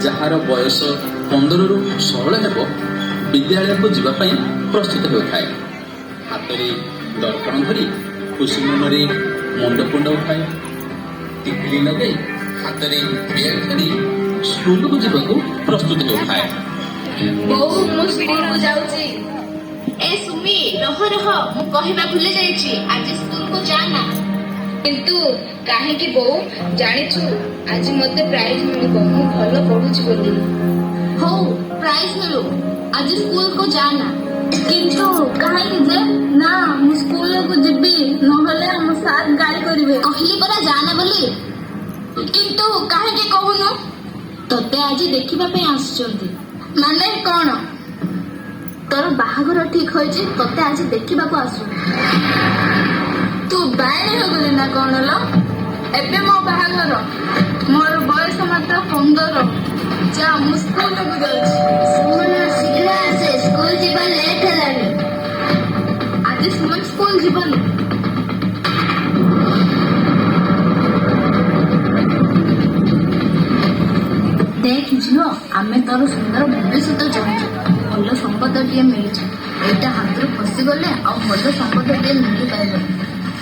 ଯାହାର ବୟସ 15ରୁ 16 ହେବ ବିଦ୍ୟାଳୟକୁ ଯିବା ପାଇଁ ପ୍ରସ୍ତୁତ ହେଉଥାଏ। ହାତରେ ଦର୍ପଣ ଧରି ଖୁସି ମନରେ ମୁଣ୍ଡ ଉଠାଏ। ଟିକିଲି ଲଗାଇ ହାତରେ ବ୍ୟାଗ ଧରି ସ୍କୁଲକୁ ଯିବାକୁ ପ୍ରସ୍ତୁତ ହେଉଥାଏ। ବୋଉ ମୁଁ ସ୍କୁଲକୁ ଯାଉଛି। ଏ ସୁମି ରହ ମୁଁ କହିବା ଭୁଲି ଯାଇଛି, ଆଜି ସ୍କୁଲକୁ ଯାଆନା। କିନ୍ତୁ କାହିଁକି ବୋଉ? ଜାଣିଛୁ ଆଜି ମତେ ପ୍ରାଇଜ ମିଳିବ, ମୁଁ ଭଲ ପଢୁଛି ବୋଲି। ହଉ ପ୍ରାଇଜ ମିଳୁ, ଆଜି ସ୍କୁଲକୁ ଯାଆନା। କିନ୍ତୁ କାହିଁକି ଯେ? ନା ମୁଁ ସ୍କୁଲକୁ ଯିବି, ନହେଲେ ଆମ ସାର୍ ଗାଳି କରିବେ। କହିଲି ପରା ଯାଆନା ବୋଲି। କିନ୍ତୁ କାହିଁକି କହୁନୁ? ତତେ ଆଜି ଦେଖିବା ପାଇଁ ଆସୁଛନ୍ତି। ମାନେ କଣ? ତୋର ବାହାଘର ଠିକ ହୋଇଛି, ତତେ ଆଜି ଦେଖିବାକୁ ଆସୁ। ତୁ ବାଇଣି ହେଇଗଲି ନା କଣ ଲ? ଏବେ ମୋ ବାହାଘର, ମୋର ବୟସ ମାତ୍ର 15। ଯା ମୁଁ ସ୍କୁଲକୁ ଯାଉଛି। ସୁମନ ଶୀଘ୍ର ଆସେ, ସ୍କୁଲ ଯିବା ଲେଟ୍ ହେଲାଣି। ଆଜି ସୁମନ ସ୍କୁଲ ଯିବନି। ଦେଖ ଝିଅ, ଆମେ ତୋର ସୁନ୍ଦର ଭବିଷ୍ୟତ ଚାହୁଁଛୁ। ଭଲ ସମ୍ପଦଟିଏ ମିଳିଛି, ଏଇଟା ହାତରୁ ଖସିଗଲେ ଆଉ ଭଲ ସମ୍ପଦଟିଏ ମିଳିପାରିବନି।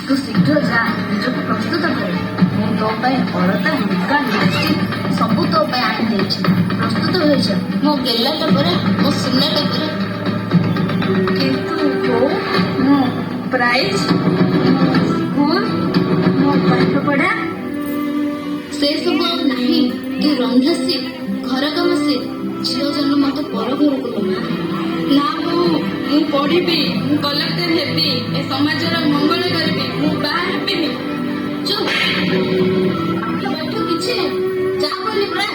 ତୁ ଶୀଘ୍ର ଯା, ନିଜକୁ ପ୍ରସ୍ତୁତ କରେ। ମୁଁ ତୋ ପାଇଁ ଅଳତା, ଲୁଗା, ଲିପଷ୍ଟିକ୍ ସବୁ ତୋ ପାଇଁ ଆଣିଦେଇଛି। ପ୍ରସ୍ତୁତ ହୋଇଛ? ମୋ ଗେଲାଟା ପରା, ମୋ ସୁନାଟା ପରା। କିନ୍ତୁ ବୋଉ, ମୋ ପ୍ରାଇଜ, ସ୍କୁଲ, ମୋ ପାଠ ପଢା ସେ ସବୁ ଆଉ ନାହିଁ। ତୁ ରନ୍ଧା ଶିଖ, ଘର କାମ ଶିଖ, ଝିଅ ଜନ୍ମ ମତେ ପର ଘରକୁ ଗଲା। ନା ବୋଉ, ମୁଁ ପଢିବି, ମୁଁ କଲେକ୍ଟର ହେବି, ଏ ସମାଜର ମଙ୍ଗଳ କରିବି, ମୁଁ ବାହା ହେବିନି। ଚୁପ୍, କିଛି ନାହିଁ, ଯା କହିଲି ପରା।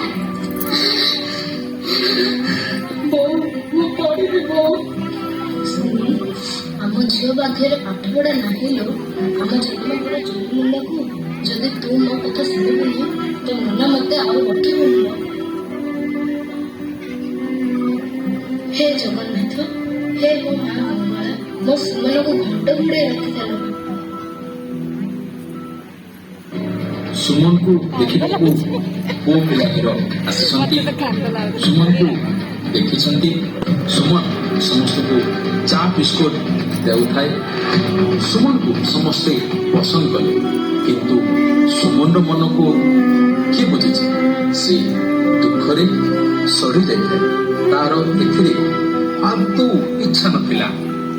ବୋଉ ମୁଁ ପଢିବି ବୋଉ। ଶୁଣି, ଆମ ଝିଅ ଭାଗ୍ୟରେ ପାଠ ପଢା ନାହିଁ ଲୋ। ଆମ ଜନ୍ମ ପରା ଜନ୍ମକୁ ଯଦି ତୁ ମୋ କଥା ଶୁଣିବୁନି, ତ ମନ ମତେ ଆଉ ରଖିବୁନି। ହେ ଜଗନ୍ନାଥ, ହେ ମୋ ମା ମଙ୍ଗଳା, ମୋ ସୁମନକୁ ଘଣ୍ଟ ଘୋଡେଇ ରଖିଥାଲ। ସୁମନକୁ ଦେଖିବାକୁ ପୁଅ ପିଲା ଘର ଆସିଛନ୍ତି। ସୁମନକୁ ଦେଖିଛନ୍ତି। ସୁମନ ସମସ୍ତଙ୍କୁ ଚା ବିସ୍କୁଟ ଦେଉଥାଏ। ସୁମନକୁ ସମସ୍ତେ ପସନ୍ଦ କଲେ, କିନ୍ତୁ ସୁମନର ମନକୁ କିଏ ବୁଝିଛି? ସେ ଦୁଃଖରେ ସଢି ଯାଇଥାଏ। ତାର ଏଥିରେ ଆଦୌ ଇଚ୍ଛା ନଥିଲା।